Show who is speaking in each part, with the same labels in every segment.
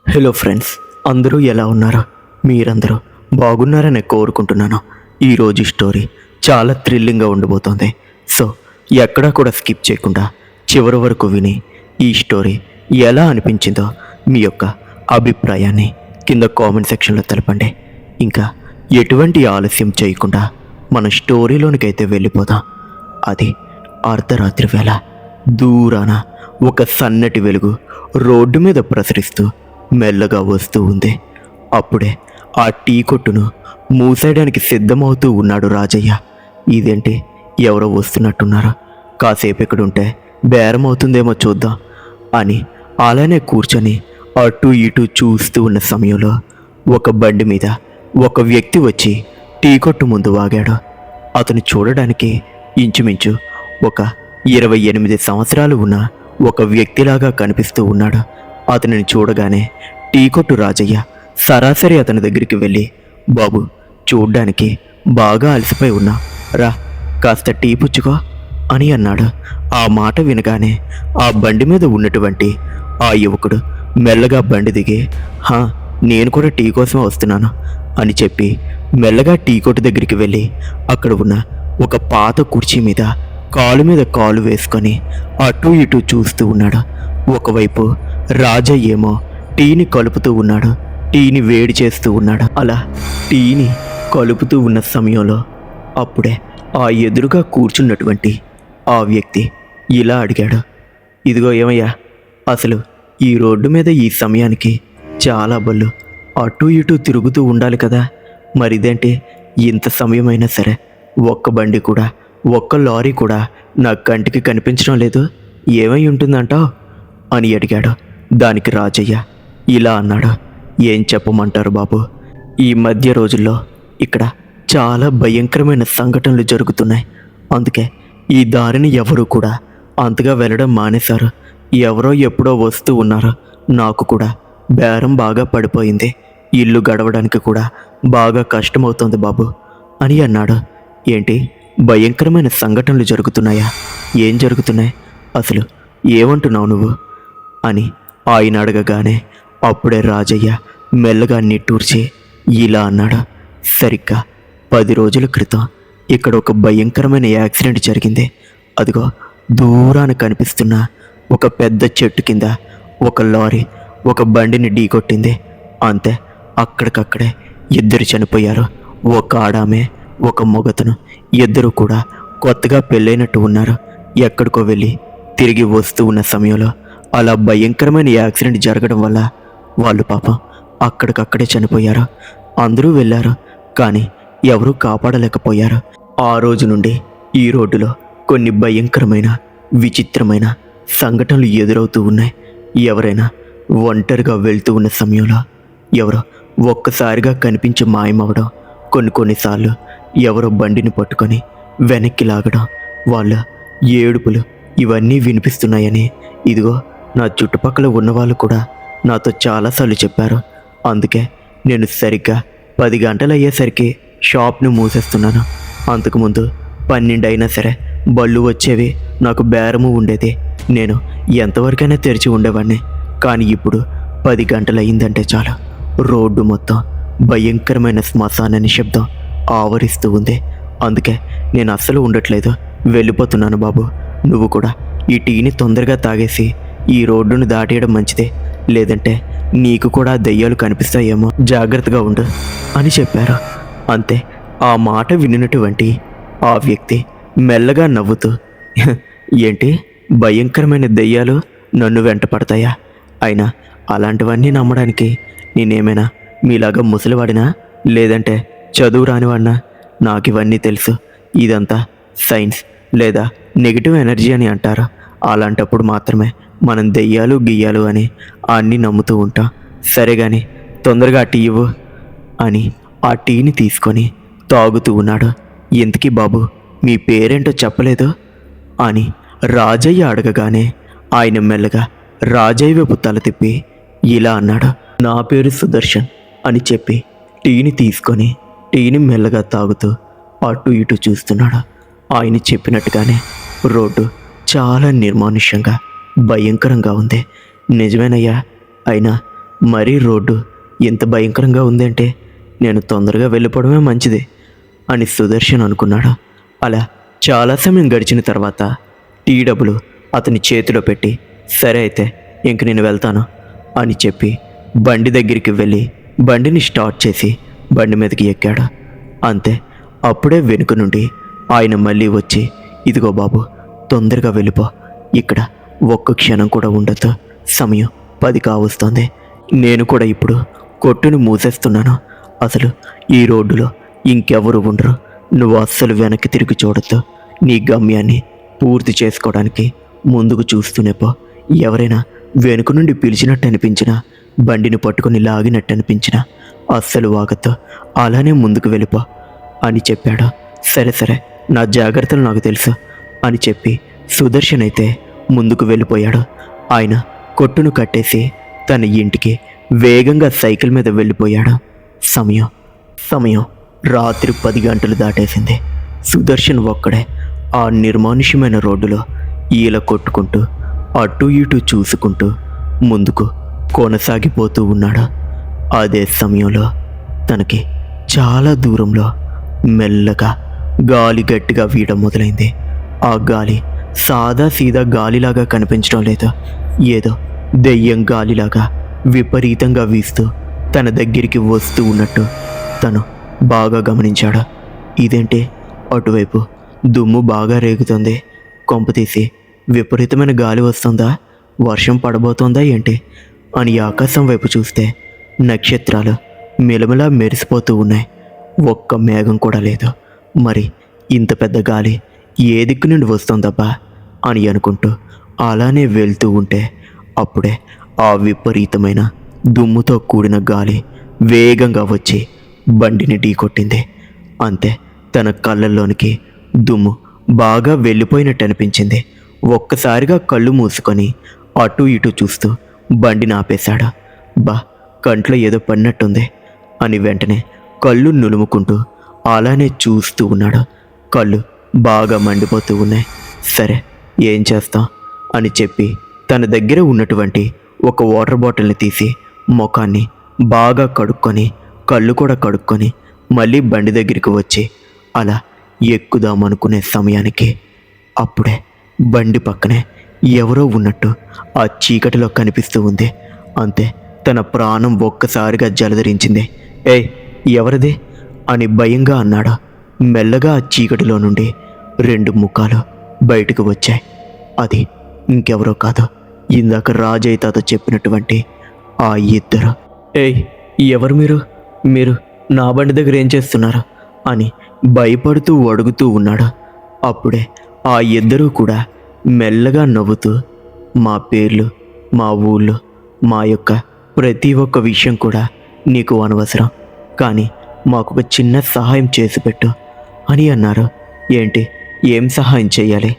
Speaker 1: Hello friends, అందరూ ఎలా ఉన్నారో? మీరందరూ బాగున్నారని కోరుకుంటున్నాను. ఈరోజు స్టోరీ చాలా థ్రిల్లింగ్గా ఉండబోతోంది. సో ఎక్కడా కూడా స్కిప్ చేయకుండా చివరి వరకు విని ఈ స్టోరీ ఎలా అనిపించిందో మీ యొక్క అభిప్రాయాన్ని కింద కామెంట్ సెక్షన్లో తెలపండి. ఇంకా ఎటువంటి ఆలస్యం చేయకుండా మన స్టోరీలోనికైతే వెళ్ళిపోదాం. అది అర్ధరాత్రి వేళ దూరాన ఒక సన్నటి వెలుగు రోడ్డు మీద ప్రసరిస్తూ మెల్లగా వస్తూ ఉంది. అప్పుడే ఆ టీ కొట్టును మూసేయడానికి సిద్ధమవుతూ ఉన్నాడు రాజయ్య. ఇదేంటి, ఎవరో వస్తున్నట్టున్నారు, కాసేపు ఇక్కడుంటే బేరం అవుతుందేమో చూద్దాం అని అలానే కూర్చొని అటు ఇటు చూస్తూ ఉన్న సమయంలో ఒక బండి మీద ఒక వ్యక్తి వచ్చి టీ కొట్టు ముందు వాగాడు. అతను చూడడానికి ఇంచుమించు ఒక 28 సంవత్సరాలు ఉన్న ఒక వ్యక్తిలాగా కనిపిస్తూ ఉన్నాడు. అతనిని చూడగానే టీ కొట్టు రాజయ్య సరాసరి అతని దగ్గరికి వెళ్ళి, బాబు, చూడ్డానికి బాగా అలసిపోయి ఉన్నా, రా కాస్త టీ పుచ్చుకో అని అన్నాడు. ఆ మాట వినగానే ఆ బండి మీద ఉన్నటువంటి ఆ యువకుడు మెల్లగా బండి దిగి, హా, నేను కూడా టీ కోసమే వస్తున్నాను అని చెప్పి మెల్లగా టీ కొట్టు దగ్గరికి వెళ్ళి అక్కడ ఉన్న ఒక పాత కుర్చీ మీద కాలు మీద కాలు వేసుకొని అటు ఇటు చూస్తూ ఉన్నాడు. ఒకవైపు రాజయ్య ఏమో టీని కలుపుతూ ఉన్నాడు, టీని వేడి చేస్తూ ఉన్నాడు. అలా టీని కలుపుతూ ఉన్న సమయంలో అప్పుడే ఆ ఎదురుగా కూర్చున్నటువంటి ఆ వ్యక్తి ఇలా అడిగాడు, ఇదిగో ఏమయ్యా, అసలు ఈ రోడ్డు మీద ఈ సమయానికి చాలా బళ్ళు అటు ఇటు తిరుగుతూ ఉండాలి కదా, మరిదేంటి ఇంత సమయమైనా సరే ఒక్క బండి కూడా ఒక్క లారీ కూడా నా కంటికి కనిపించడం లేదు, ఏమై ఉంటుందంటావు అని అడిగాడు. దానికి రాజయ్య ఇలా అన్నాడు, ఏం చెప్పమంటారు బాబు, ఈ మధ్య రోజుల్లో ఇక్కడ చాలా భయంకరమైన సంఘటనలు జరుగుతున్నాయి. అందుకే ఈ దారిని ఎవరు కూడా అంతగా వెళ్ళడం మానేశారు. ఎవరో ఎప్పుడో వస్తూ ఉన్నారు. నాకు కూడా బేరం బాగా పడిపోయింది, ఇల్లు గడవడానికి కూడా బాగా కష్టమవుతోంది బాబు అని అన్నాడు. ఏంటి, భయంకరమైన సంఘటనలు జరుగుతున్నాయా? ఏం జరుగుతున్నాయి అసలు, ఏమంటున్నావు నువ్వు అని ఆయన అడగగానే అప్పుడే రాజయ్య మెల్లగా నిట్టూర్చి ఇలా అన్నాడు, సరిగ్గా 10 రోజుల క్రితం ఇక్కడ ఒక భయంకరమైన యాక్సిడెంట్ జరిగింది. అదిగో దూరాన కనిపిస్తున్న ఒక పెద్ద చెట్టు కింద ఒక లారీ ఒక బండిని ఢీకొట్టింది. అంతే, అక్కడికక్కడే 2 చనిపోయారు. ఒక ఆడామె ఒక మొగతను, 2 కూడా కొత్తగా పెళ్ళైనట్టు ఉన్నారు. ఎక్కడికో వెళ్ళి తిరిగి వస్తూ ఉన్న సమయంలో అలా భయంకరమైన యాక్సిడెంట్ జరగడం వల్ల వాళ్ళు పాపం అక్కడికక్కడే చనిపోయారు. అందరూ వెళ్ళారు, కానీ ఎవరూ కాపాడలేకపోయారు. ఆ రోజు నుండి ఈ రోడ్డులో కొన్ని భయంకరమైన విచిత్రమైన సంఘటనలు ఎదురవుతూ ఉన్నాయి. ఎవరైనా ఒంటరిగా వెళ్తూ ఉన్న సమయంలో ఎవరో ఒక్కసారిగా కనిపించి మాయమవడం, కొన్నిసార్లు ఎవరో బండిని పట్టుకొని వెనక్కి లాగడం, వాళ్ళ ఏడుపులు ఇవన్నీ వినిపిస్తున్నాయని ఇదిగో నా చుట్టుపక్కల ఉన్నవాళ్ళు కూడా నాతో చాలాసార్లు చెప్పారు. అందుకే నేను సరిగ్గా 10 గంటలు అయ్యేసరికి షాప్ను మూసేస్తున్నాను. అంతకుముందు 12 అయినా సరే బళ్ళు వచ్చేవి, నాకు బేరము ఉండేది, నేను ఎంతవరకైనా తెరిచి ఉండేవాడిని. కానీ ఇప్పుడు 10 గంటలు అయిందంటే చాలు, రోడ్డు మొత్తం భయంకరమైన శ్మశాన నిశ్శబ్దం ఆవరిస్తూ ఉంది. అందుకే నేను అస్సలు ఉండట్లేదు, వెళ్ళిపోతున్నాను బాబు. నువ్వు కూడా ఈ టీని తొందరగా తాగేసి ఈ రోడ్డును దాటేయడం మంచిదే, లేదంటే నీకు కూడా దెయ్యాలు కనిపిస్తాయేమో, జాగ్రత్తగా ఉండు అని చెప్పారు. అంతే, ఆ మాట వినినటువంటి ఆ వ్యక్తి మెల్లగా నవ్వుతూ, ఏంటి, భయంకరమైన దెయ్యాలు నన్ను వెంట పడతాయా? అయినా అలాంటివన్నీ నమ్మడానికి నేనేమైనా మీలాగా ముసలివాడినా, లేదంటే చదువు రానివాడినా? నాకు ఇవన్నీ తెలుసు. ఇదంతా సైన్స్ లేదా నెగిటివ్ ఎనర్జీ అని అంటారు. అలాంటప్పుడు మాత్రమే మనం దెయ్యాలు గియ్యాలు అని అన్నీ నమ్ముతూ ఉంటాం. సరే కానీ తొందరగా టీ ఇవ్వు అని ఆ టీని తీసుకొని తాగుతూ ఉన్నాడు. ఇంతకీ బాబు, మీ పేరేంటో చెప్పలేదు అని రాజయ్య అడగగానే ఆయన మెల్లగా రాజయ్య వైపు తల తిప్పి ఇలా అన్నాడు, నా పేరు సుదర్శన్ అని చెప్పి టీని తీసుకొని టీని మెల్లగా తాగుతూ అటు ఇటు చూస్తున్నాడు. ఆయన చెప్పినట్టుగానే రోడ్డు చాలా నిర్మానుష్యంగా భయంకరంగా ఉంది. నిజమేనయ్యా, అయినా మరీ రోడ్డు ఇంత భయంకరంగా ఉందంటే నేను తొందరగా వెళ్ళిపోవడమే మంచిది అని సుదర్శన్ అనుకున్నాడు. అలా చాలా సమయం గడిచిన తర్వాత టీ డబ్బులు అతని చేతిలో పెట్టి, సరే అయితే ఇంక నేను వెళ్తాను అని చెప్పి బండి దగ్గరికి వెళ్ళి బండిని స్టార్ట్ చేసి బండి మీదకి ఎక్కాడు. అంతే, అప్పుడే వెనుక నుండి ఆయన మళ్ళీ వచ్చి, ఇదిగో బాబు, తొందరగా వెళ్ళిపో, ఇక్కడ ఒక్క క్షణం కూడా ఉండొద్దు, సమయం 10 కావస్తుంది, నేను కూడా ఇప్పుడు కొట్టును మూసేస్తున్నాను, అసలు ఈ రోడ్డులో ఇంకెవరు ఉండరు, నువ్వు అస్సలు వెనక్కి తిరిగి చూడొద్దు, నీ గమ్యాన్ని పూర్తి చేసుకోవడానికి ముందుకు చూస్తూనే పో, ఎవరైనా వెనుక నుండి పిలిచినట్టు అనిపించినా, బండిని పట్టుకొని లాగినట్టు అనిపించినా అస్సలు వాగొద్దు, అలానే ముందుకు వెళ్ళిపో అని చెప్పాడు. సరే సరే, నా జాగ్రత్తలు నాకు తెలుసు అని చెప్పి సుదర్శన్ అయితే ముందుకు వెళ్ళిపోయాడు. ఆయన కొట్టును కట్టేసి తన ఇంటికి వేగంగా సైకిల్ మీద వెళ్ళిపోయాడు. సమయం రాత్రి 10 గంటలు దాటేసింది. సుదర్శన్ ఒక్కడే ఆ నిర్మానుష్యమైన రోడ్డులో ఈల కొట్టుకుంటూ అటు ఇటు చూసుకుంటూ ముందుకు కొనసాగిపోతూ ఉన్నాడు. అదే సమయంలో తనకి చాలా దూరంలో మెల్లగా గాలి గట్టిగా వీయడం మొదలైంది. ఆ గాలి సాదా సీదా గాలిలాగా కనిపించడం లేదు, ఏదో దెయ్యం గాలిలాగా విపరీతంగా వీస్తూ తన దగ్గరికి వస్తూ ఉన్నట్టు తను బాగా గమనించాడు. ఇదేంటి, అటువైపు దుమ్ము బాగా రేగుతుంది, కొంపతీసి విపరీతమైన గాలి వస్తుందా, వర్షం పడబోతోందా ఏంటి అని ఆకాశం వైపు చూస్తే నక్షత్రాలు మిలమిలా మెరిసిపోతూ ఉన్నాయి, ఒక్క మేఘం కూడా లేదు. మరి ఇంత పెద్ద గాలి ఏ దిక్కు నుండి వస్తుందబ్బా అని అనుకుంటూ అలానే వెళ్తూ ఉంటే అప్పుడే ఆ విపరీతమైన దుమ్ముతో కూడిన గాలి వేగంగా వచ్చి బండిని ఢీకొట్టింది. అంతే, తన కళ్ళల్లోనికి దుమ్ము బాగా వెళ్ళిపోయినట్టు అనిపించింది. ఒక్కసారిగా కళ్ళు మూసుకొని అటు ఇటు చూస్తూ బండిని ఆపేశాడు. బా, కంట్లో ఏదో పడినట్టుంది అని వెంటనే కళ్ళు నులుముకుంటూ అలానే చూస్తూ ఉన్నాడు. కళ్ళు బాగా మండిపోతూ ఉన్నాయి. సరే, ఏం చేస్తాం అని చెప్పి తన దగ్గర ఉన్నటువంటి ఒక వాటర్ బాటిల్ని తీసి ముఖాన్ని బాగా కడుక్కొని కళ్ళు కూడా కడుక్కొని మళ్ళీ బండి దగ్గరికి వచ్చి అలా ఎక్కుదామనుకునే సమయానికి అప్పుడే బండి పక్కనే ఎవరో ఉన్నట్టు ఆ చీకటిలో కనిపిస్తూ ఉంది. అంతే, తన ప్రాణం ఒక్కసారిగా జలధరించింది. ఏయ్, ఎవరిది అని భయంగా అన్నాడు. మెల్లగా ఆ చీకటిలో నుండి 2 ముఖాలు బయటకు వచ్చాయి. అది ఇంకెవరో కాదు, ఇందాక రాజయ్య తాత చెప్పినటువంటి ఆ ఇద్దరు. ఏయ్, ఎవరు మీరు? మీరు నా బండి దగ్గర ఏం చేస్తున్నారు అని భయపడుతూ అడుగుతూ ఉన్నాడు. అప్పుడే ఆ ఇద్దరూ కూడా మెల్లగా నవ్వుతూ, మా పేర్లు, మా ఊళ్ళు, మా యొక్క ప్రతి ఒక్క విషయం కూడా నీకు అనవసరం, కానీ మాకొక చిన్న సహాయం చేసి పెట్టు అని అన్నారు. ఏంటి, ఏం సహాయం చేయాలి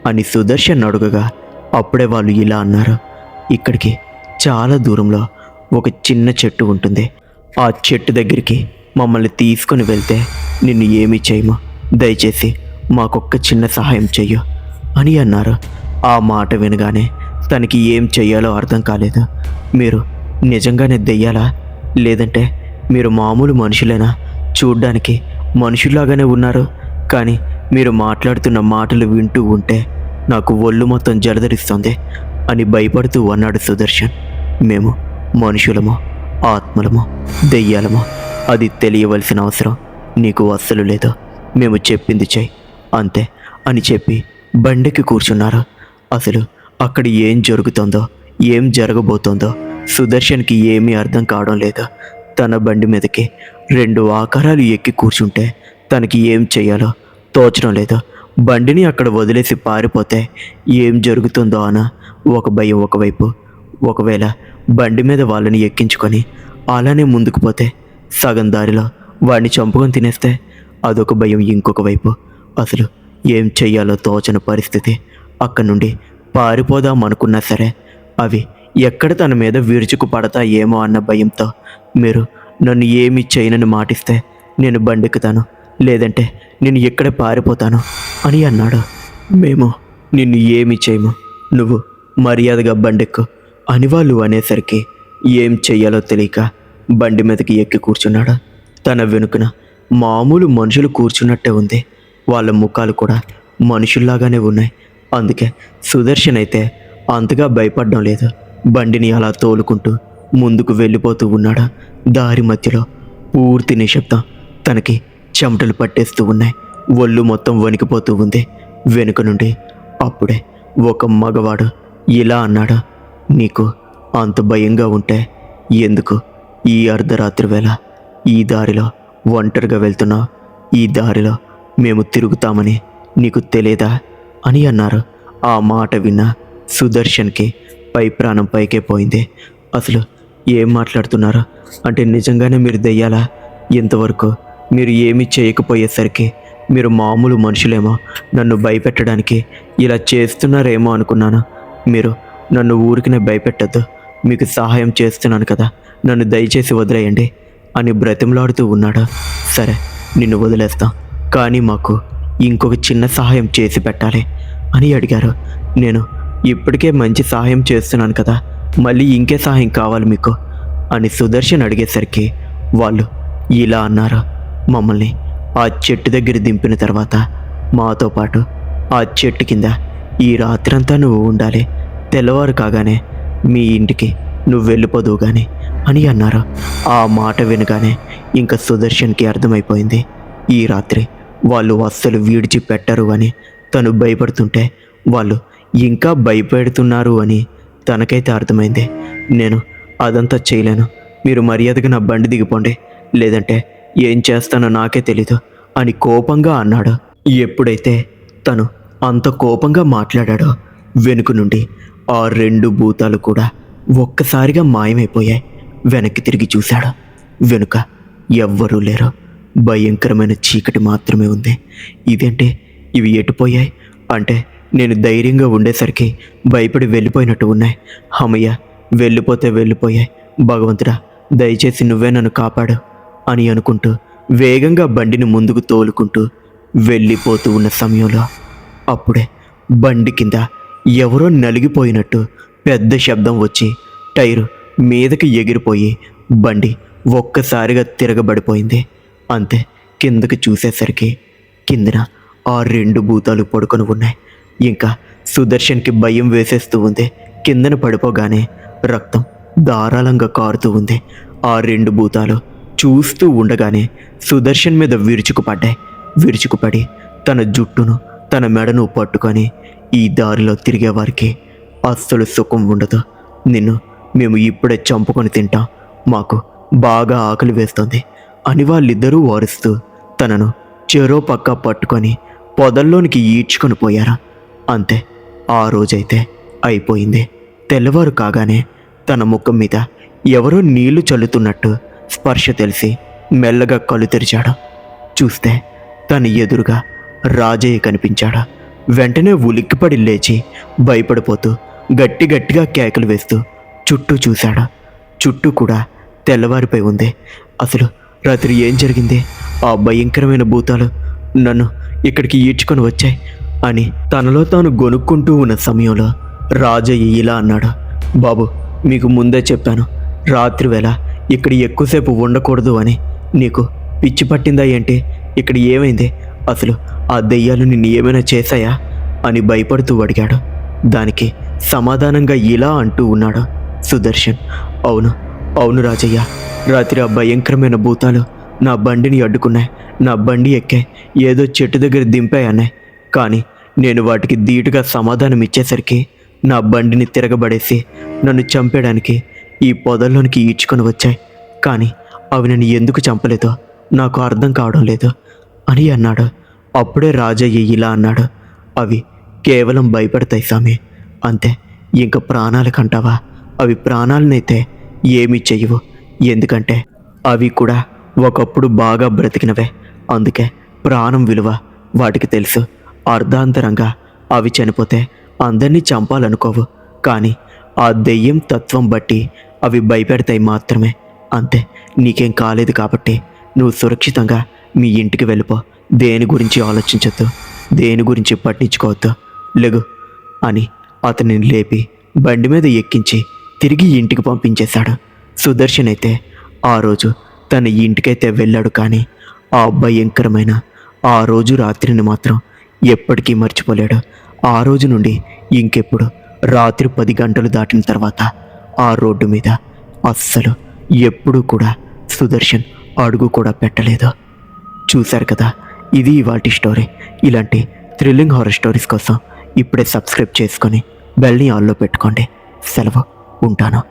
Speaker 1: అని సుదర్శన్ అడుగగా అప్పుడే వాళ్ళు ఇలా అన్నారు. ఇక్కడికి చాలా దూరంలో ఒక చిన్న చెట్టు ఉంటుంది, ఆ చెట్టు దగ్గరికి మమ్మల్ని తీసుకొని వెళ్తే నిన్ను ఏమీ చేయము, దయచేసి మాకొక్క చిన్న సహాయం చెయ్యు అని అన్నారు. ఆ మాట వినగానే తనకి ఏం చెయ్యాలో అర్థం కాలేదు. మీరు నిజంగానే దెయ్యాలా, లేదంటే మీరు మామూలు మనుషులేనా? చూడ్డానికి మనుషుల్లాగానే ఉన్నారు, కానీ మీరు మాట్లాడుతున్న మాటలు వింటూ ఉంటే నాకు ఒళ్ళు మొత్తం జలధరిస్తుంది అని భయపడుతూ అన్నాడు సుదర్శన్. మేము మనుషులమో ఆత్మలమో దెయ్యాలమో అది తెలియవలసిన అవసరం నీకు అస్సలు లేదు, మేము చెప్పింది చెయ్యి అంతే అని చెప్పి బండికి కూర్చున్నారు. అసలు అక్కడ ఏం జరుగుతుందో ఏం జరగబోతోందో సుదర్శన్కి ఏమీ అర్థం కావడం లేదు. తన బండి మీదకి 2 ఆకారాలు ఎక్కి కూర్చుంటే తనకి ఏం చేయాలో తోచడం లేదు. బండిని అక్కడ వదిలేసి పారిపోతే ఏం జరుగుతుందో అన్న ఒక భయం ఒకవైపు, ఒకవేళ బండి మీద వాళ్ళని ఎక్కించుకొని అలానే ముందుకు పోతే సగం దారిలో వాడిని చంపుకొని తినేస్తే అదొక భయం ఇంకొక వైపు. అసలు ఏం చెయ్యాలో తోచని పరిస్థితి. అక్కడి నుండి పారిపోదాం అనుకున్నా సరే అవి ఎక్కడ తన మీద విరుచుకు పడతా ఏమో అన్న భయంతో, మీరు నన్ను ఏమి చేయనని మాటిస్తే నేను బండెక్కుతాను, లేదంటే నేను ఎక్కడే పారిపోతాను అని అన్నాడు. మేము నిన్ను ఏమి చేయము, నువ్వు మర్యాదగా బండెక్కు అని వాళ్ళు అనేసరికి ఏం చెయ్యాలో తెలియక బండి మీదకి ఎక్కి కూర్చున్నాడు. తన వెనుకన మామూలు మనుషులు కూర్చున్నట్టే ఉంది. వాళ్ళ ముఖాలు కూడా మనుషుల్లాగానే ఉన్నాయి. అందుకే సుదర్శన్ అయితే అంతగా భయపడడం లేదు. బండిని అలా తోలుకుంటూ ముందుకు వెళ్ళిపోతూ ఉన్నాడు. దారి మధ్యలో పూర్తి నిశ్శబ్దం. తనకి చెమటలు పట్టేస్తూ ఉన్నాయి. ఒళ్ళు మొత్తం వణికిపోతూ ఉంది. వెనుక నుండి అప్పుడే ఒక మగవాడు ఇలా అన్నాడు, నీకు అంత భయంగా ఉంటే ఎందుకు ఈ అర్ధరాత్రి వేళ ఈ దారిలో ఒంటరిగా వెళ్తున్నావు? ఈ దారిలో మేము తిరుగుతామని నీకు తెలియదా అని అన్నారు. ఆ మాట విన్న సుదర్శన్కి పై ప్రాణం పైకే పోయింది. అసలు ఏం మాట్లాడుతున్నారు? అంటే నిజంగానే మీరు దెయ్యాలా? ఇంతవరకు మీరు ఏమీ చేయకపోయేసరికి మీరు మామూలు మనుషులేమో, నన్ను భయపెట్టడానికి ఇలా చేస్తున్నారేమో అనుకున్నాను. మీరు నన్ను ఊరికినే భయపెట్టద్దు, మీకు సహాయం చేస్తున్నాను కదా, నన్ను దయచేసి వదిలేయండి అని బ్రతిమలాడుతూ ఉన్నాడు. సరే, నిన్ను వదిలేస్తాం, కానీ మాకు ఇంకొక చిన్న సహాయం చేసి పెట్టాలి అని అడిగారు. నేను ఇప్పటికే మంచి సహాయం చేస్తున్నాను కదా, మళ్ళీ ఇంకే సహాయం కావాలి మీకు అని సుదర్శన్ అడిగేసరికి వాళ్ళు ఇలా అన్నారు, మమ్మల్ని ఆ చెట్టు దగ్గర దింపిన తర్వాత మాతో పాటు ఆ చెట్టు కింద ఈ రాత్రంతా నువ్వు ఉండాలి, తెల్లవారు కాగానే మీ ఇంటికి నువ్వు వెళ్ళిపోదువు కానీ అని అన్నారు. ఆ మాట వినగానే ఇంకా సుదర్శన్కి అర్థమైపోయింది, ఈ రాత్రి వాళ్ళు అస్సలు విడిచిపెట్టరు అని. తను భయపడుతుంటే వాళ్ళు ఇంకా భయపెడుతున్నారు అని తనకైతే అర్థమైంది. నేను అదంతా చేయలేను, మీరు మర్యాదగా నా బండి దిగిపోండి, లేదంటే ఏం చేస్తానో నాకే తెలీదు అని కోపంగా అన్నాడు. ఎప్పుడైతే తను అంత కోపంగా మాట్లాడాడో వెనుక నుండి ఆ 2 భూతాలు కూడా ఒక్కసారిగా మాయమైపోయాయి. వెనక్కి తిరిగి చూశాడు. వెనుక ఎవ్వరూ లేరు. భయంకరమైన చీకటి మాత్రమే ఉంది. ఇదేంటి, ఇవి ఎటుపోయాయి? అంటే నేను ధైర్యంగా ఉండేసరికి భయపడి వెళ్ళిపోయినట్టు ఉన్నాయి. అమ్మయ్య, వెళ్ళిపోతే వెళ్ళిపోయాయి, భగవంతుడా దయచేసి నువ్వే నన్ను కాపాడు అని అనుకుంటూ వేగంగా బండిని ముందుకు తోలుకుంటూ వెళ్ళిపోతూ ఉన్న సమయంలో అప్పుడే బండి కింద ఎవరో నలిగిపోయినట్టు పెద్ద శబ్దం వచ్చి టైరు మీదకి ఎగిరిపోయి బండి ఒక్కసారిగా తిరగబడిపోయింది. అంతే, కిందకి చూసేసరికి కిందన ఆ 2 భూతాలు పడుకొని ఉన్నాయి. ఇంకా సుదర్శన్కి భయం వేసేస్తూ ఉంది. కిందన పడిపోగానే రక్తం ధారాళంగా కారుతూ ఉంది. ఆ 2 భూతాలు చూస్తూ ఉండగానే సుదర్శన్ మీద విరుచుకుపడ్డాయి. విరుచుకుపడి తన జుట్టును తన మెడను పట్టుకొని, ఈ దారిలో తిరిగే వారికి అస్సలు సుఖం ఉండదు, నిన్ను మేము ఇప్పుడే చంపుకొని తింటాం, మాకు బాగా ఆకలి వేస్తుంది అని వాళ్ళిద్దరూ వారుస్తూ తనను చెరో పక్క పట్టుకొని పొదల్లోనికి ఈడ్చుకొని పోయారు. అంతే, ఆ రోజైతే అయిపోయింది. తెల్లవారు కాగానే తన ముఖం మీద ఎవరో నీళ్లు చల్లుతున్నట్టు స్పర్శ తెలిసి మెల్లగా కళ్ళు తెరిచాడు. చూస్తే తన ఎదురుగా రాజయ్య కనిపించాడు. వెంటనే ఉలిక్కిపడి లేచి భయపడిపోతూ గట్టిగా కేకలు వేస్తూ చుట్టూ చూశాడు. చుట్టూ కూడా తెల్లవారిపోయి ఉంది. అసలు రాత్రి ఏం జరిగింది? ఆ భయంకరమైన భూతాలు నన్ను ఇక్కడికి ఈడ్చుకొని వచ్చాయి అని తనలో తాను గొనుక్కుంటూ ఉన్న సమయంలో రాజయ్య ఇలా అన్నాడు, బాబు మీకు ముందే చెప్పాను, రాత్రి వేళ ఇక్కడ ఎక్కువసేపు ఉండకూడదు అని. నీకు పిచ్చి పట్టిందా ఏంటి? ఇక్కడ ఏమైంది? అసలు ఆ దెయ్యాలు నిన్ను ఏమైనా చేశాయా అని భయపడుతూ అడిగాడు. దానికి సమాధానంగా ఇలా అంటూ ఉన్నాడు సుదర్శన్, అవును అవును రాజయ్య, రాత్రి ఆ భయంకరమైన భూతాలు నా బండిని అడ్డుకున్నాయి. నా బండి ఎక్కే ఏదో చెట్టు దగ్గర దింపాయన్నాయి. కానీ నేను వాటికి ధీటుగా సమాధానం ఇచ్చేసరికి నా బండిని తిరగబడేసి నన్ను చంపేయడానికి ఈ పొదల్లోనికి ఈడ్చుకొని వచ్చాయి. కానీ అవి నన్ను ఎందుకు చంపలేదో నాకు అర్థం కావడం లేదు అని అన్నాడు. అప్పుడే రాజయ్య ఇలా అన్నాడు, అవి కేవలం భయపడతాయి సామి, అంతే, ఇంకా ప్రాణాలకంటావా? అవి ప్రాణాలనైతే ఏమీ చెయ్యవు, ఎందుకంటే అవి కూడా ఒకప్పుడు బాగా బ్రతికినవే. అందుకే ప్రాణం విలువ వాటికి తెలుసు. అర్ధాంతరంగా అవి చనిపోతే అందరినీ చంపాలనుకోవు, కానీ ఆ దెయ్యం తత్వం బట్టి అవి భయపెడతాయి మాత్రమే. అంతే, నీకేం కాలేదు కాబట్టి నువ్వు సురక్షితంగా మీ ఇంటికి వెళ్ళిపో. దేని గురించి ఆలోచించొద్దు, దేని గురించి పట్టించుకోవద్దు, లెగు అని అతనిని లేపి బండి మీద ఎక్కించి తిరిగి ఇంటికి పంపించేశాడు. సుదర్శన్ అయితే ఆ రోజు తన ఇంటికైతే వెళ్ళాడు, కానీ ఆ భయంకరమైన ఆ రోజు రాత్రిని మాత్రం ఎప్పటికీ మర్చిపోలేడు. ఆ రోజు నుండి ఇంకెప్పుడు రాత్రి 10 గంటలు దాటిన తర్వాత ఆ రోడ్డు మీద అస్సలు ఎప్పుడూ కూడా సుదర్శన్ అడుగు కూడా పెట్టలేదు. చూశారు కదా, ఇది ఇవాల్టి స్టోరీ. ఇలాంటి థ్రిల్లింగ్ హారర్ స్టోరీస్ కోసం ఇప్పుడే సబ్స్క్రైబ్ చేసుకొని బెల్ని ఆన్లో పెట్టుకోండి. సెలవు, ఉంటాను.